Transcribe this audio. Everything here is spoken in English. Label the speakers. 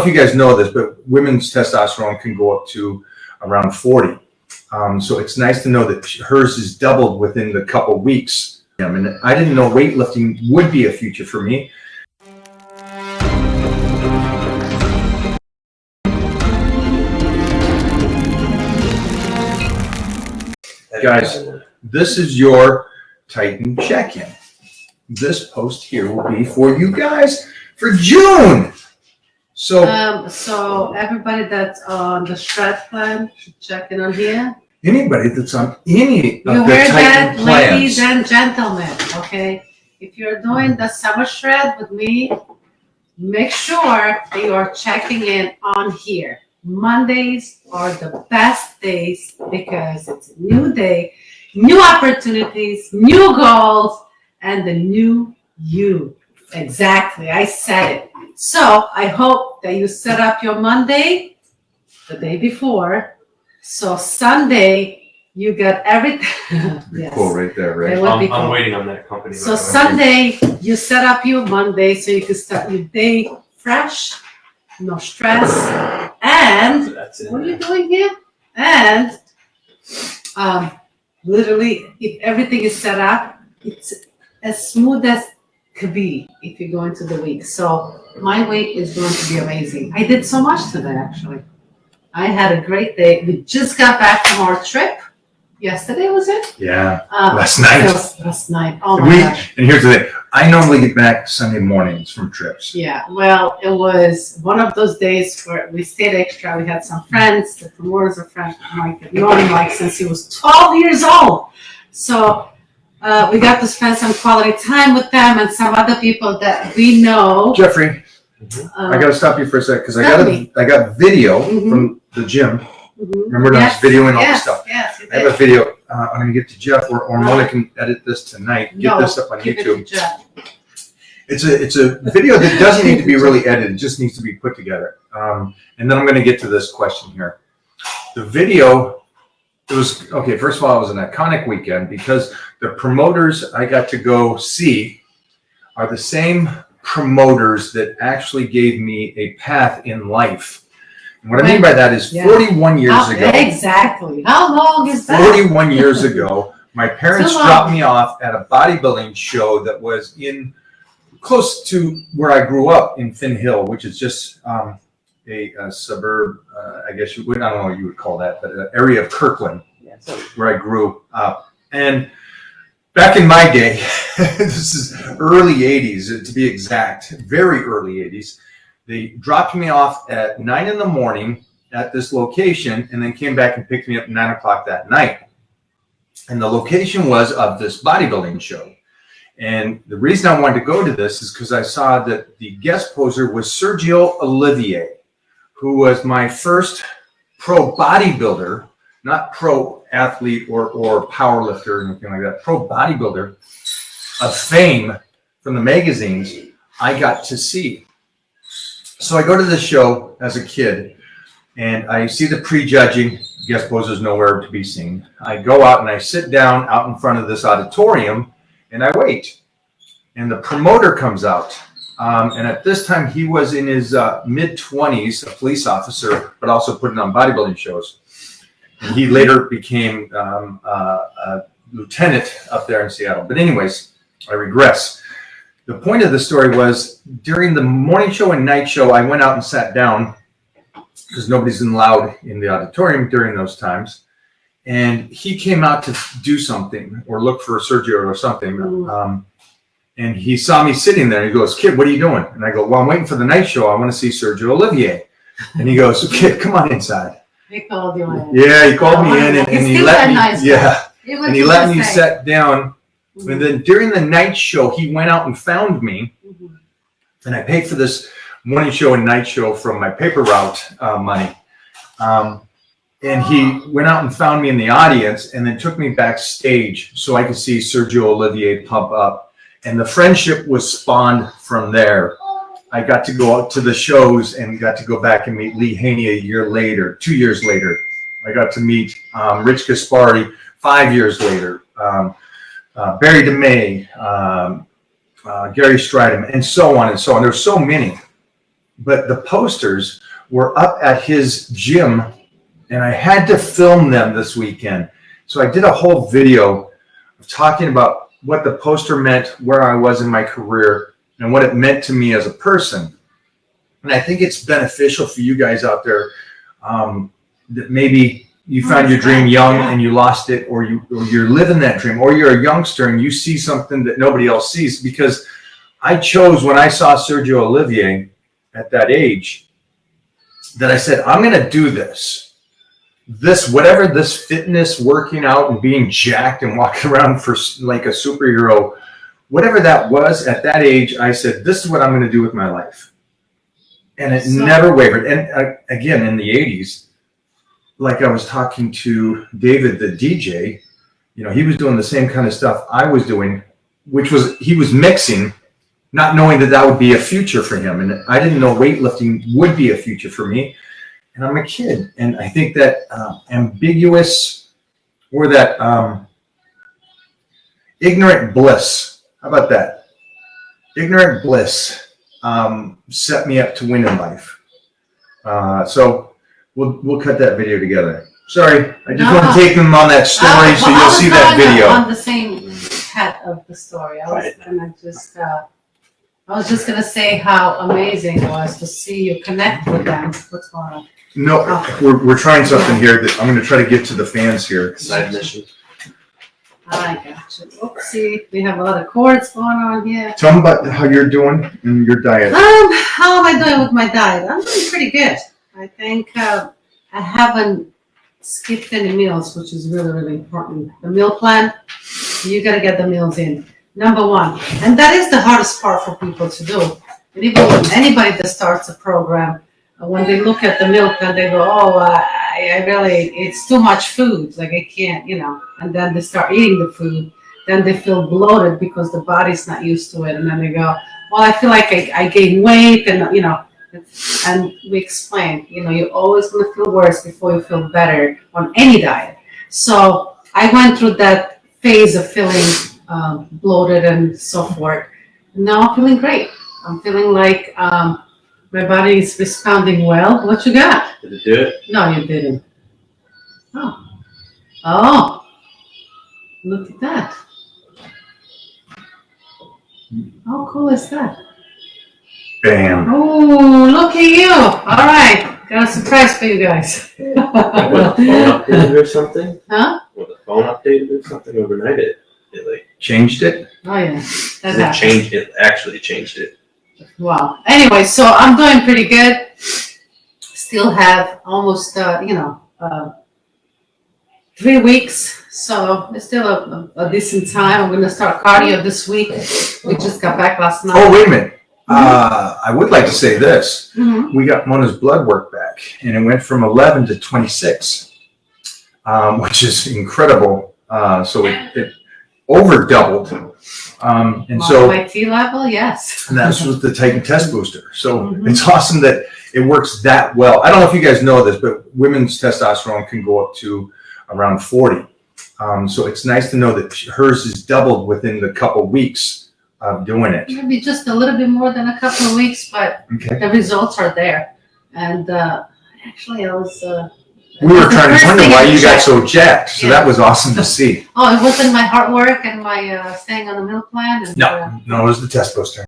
Speaker 1: if you guys know this, but women's testosterone can go up to around 40. So it's nice to know that hers is doubled within the couple weeks. And I didn't know weightlifting would be a future for me. Guys, this is your Titan check-in. This post here will be for you guys for June.
Speaker 2: So everybody that's on the shred plan should check in on here.
Speaker 1: Anybody that's on any of the
Speaker 2: You heard that,
Speaker 1: Titan plans.
Speaker 2: ladies and gentlemen, okay? If you're doing the summer shred with me, make sure that you are checking in on here. Mondays are the best days because it's a new day, new opportunities, new goals, and the new you. Exactly, I said it. So I hope that you set up your Monday the day before. So Sunday, you got everything. Yes.
Speaker 1: Cool, right there, right?
Speaker 3: I'm waiting on that company.
Speaker 2: So Sunday, you set up your Monday so you can start your day fresh, no stress. And what are you doing here? And literally, if everything is set up, it's as smooth as could be if you go into the week. So my week is going to be amazing. I did so much today, actually. I had a great day. We just got back from our trip. Yesterday, was it?
Speaker 1: Yeah, last night.
Speaker 2: Last night. Oh my gosh.
Speaker 1: And here's the thing. I normally get back Sunday mornings from trips.
Speaker 2: Yeah, well, it was one of those days where we stayed extra. We had some friends. The promoters are friends with Mike. I've known Mike since he was 12 years old. So we got to spend some quality time with them and some other people that we know.
Speaker 1: Jeffrey, I got to stop you for a sec because I got video from the gym. Remember I was videoing all this stuff.
Speaker 2: Yes,
Speaker 1: I have a video. I'm going to get to Jeff, or Mona can edit this tonight. Get this up on YouTube. It's a video that doesn't need to be really edited. It just needs to be put together. And then I'm going to get to this question here. The video, it was, okay, first of all, it was an iconic weekend because the promoters I got to go see are the same promoters that actually gave me a path in life. What I mean by that is 41 years ago.
Speaker 2: Exactly. How long is that?
Speaker 1: 41 years ago, my parents dropped me off at a bodybuilding show that was in close to where I grew up in Finn Hill, which is just a suburb, I guess I don't know what you would call that, but an area of Kirkland where I grew up. And back in my day, this is early 80s to be exact, very early 80s. They dropped me off at 9 in the morning at this location and then came back and picked me up at 9 o'clock that night. And the location was of this bodybuilding show. And the reason I wanted to go to this is because I saw that the guest poser was Sergio Olivier, who was my first pro bodybuilder, not pro athlete or power lifter or anything like that, pro bodybuilder of fame from the magazines I got to see. So I go to the show as a kid, and I see the prejudging. Guest posers nowhere to be seen. I go out and I sit down out in front of this auditorium, and I wait. And the promoter comes out, and at this time he was in his mid-20s, a police officer, but also putting on bodybuilding shows. And he later became a lieutenant up there in Seattle. But anyways, I regress. The point of the story was during the morning show and night show, I went out and sat down because nobody's allowed in the auditorium during those times. And he came out to do something or look for Sergio or something. And he saw me sitting there. He goes, "Kid, what are you doing?" And I go, "Well, I'm waiting for the night show. I want to see Sergio Olivier." And he goes, "Kid, come on inside."
Speaker 2: He called you in.
Speaker 1: Yeah, he called me in and he let me.
Speaker 2: Nice
Speaker 1: and he let me sit down. And then during the night show, he went out and found me, and I paid for this morning show and night show from my paper route money. And he went out and found me in the audience and then took me backstage so I could see Sergio Olivier pump up. And the friendship was spawned from there. I got to go out to the shows and got to go back and meet Lee Haney a year later, 2 years later. I got to meet Rich Gaspari 5 years later. Barry DeMay, Gary Stridham, and so on and so on. There's so many. but the posters were up at his gym, and I had to film them this weekend. So I did a whole video of talking about what the poster meant, where I was in my career, and what it meant to me as a person. And I think it's beneficial for you guys out there that maybe you found your dream young and you lost it, or you're living that dream, or you're a youngster and you see something that nobody else sees. Because I chose, when I saw Sergio Olivier at that age, that I said, I'm going to do this, whatever this fitness, working out and being jacked and walking around for like a superhero, whatever that was at that age, I said, this is what I'm going to do with my life. And it never wavered. And again, in the 80s, like I was talking to David, the DJ, he was doing the same kind of stuff I was doing, which was, he was mixing, not knowing that would be a future for him. And I didn't know weightlifting would be a future for me. And I'm a kid. And I think that ambiguous, or that ignorant bliss, how about that? Ignorant bliss set me up to win in life. So we'll cut that video together. Sorry, I just want to take them on that story, so you'll see that video.
Speaker 2: On the same head of the story, I was just gonna say how amazing it was to see you connect with them. What's going on?
Speaker 1: No, we're trying something here that I'm going to try to get to the fans here.
Speaker 3: Side mission.
Speaker 2: I got you. Oopsie, we have a lot of cords going on here.
Speaker 1: Tell them about how you're doing and your diet.
Speaker 2: How am I doing with my diet? I'm doing pretty good. I think I haven't skipped any meals, which is really, really important. The meal plan, you got to get the meals in. Number one. And that is the hardest part for people to do. And even when anybody that starts a program, when they look at the meal plan, they go, I really, it's too much food. Like I can't, and then they start eating the food. Then they feel bloated because the body's not used to it. And then they go, well, I feel like I gain weight, and, and we explain, you're always going to feel worse before you feel better on any diet. So I went through that phase of feeling bloated and so forth. Now I'm feeling great. I'm feeling like my body is responding well. What you got?
Speaker 3: Did it do it?
Speaker 2: No, you didn't. Oh, look at that. How cool is that?
Speaker 1: Bam.
Speaker 2: Oh, look at you. All right. Got a surprise for you guys.
Speaker 3: When the phone updated or something?
Speaker 2: Huh?
Speaker 3: When the phone updated or something overnight, it like
Speaker 1: changed it?
Speaker 2: Oh, yeah.
Speaker 3: it actually changed it.
Speaker 2: Wow. Anyway, so I'm doing pretty good. Still have almost, 3 weeks. So it's still a decent time. I'm going to start cardio this week. We just got back last night.
Speaker 1: Oh, wait a minute. I would like to say this.
Speaker 2: Mm-hmm.
Speaker 1: We got Mona's blood work back, and it went from 11 to 26, which is incredible. So it over doubled. And so
Speaker 2: my T level, yes.
Speaker 1: and that's with the Titan test booster. So it's awesome that it works that well. I don't know if you guys know this, but women's testosterone can go up to around 40. So it's nice to know that hers is doubled within the couple weeks of doing it.
Speaker 2: Maybe just a little bit more than a couple of weeks, but the results are there. And actually, I was.
Speaker 1: We were trying to wonder why you got so jacked. So that was awesome to see.
Speaker 2: Oh, it wasn't my hard work and my staying on the meal plan? And,
Speaker 1: No, it was the test booster.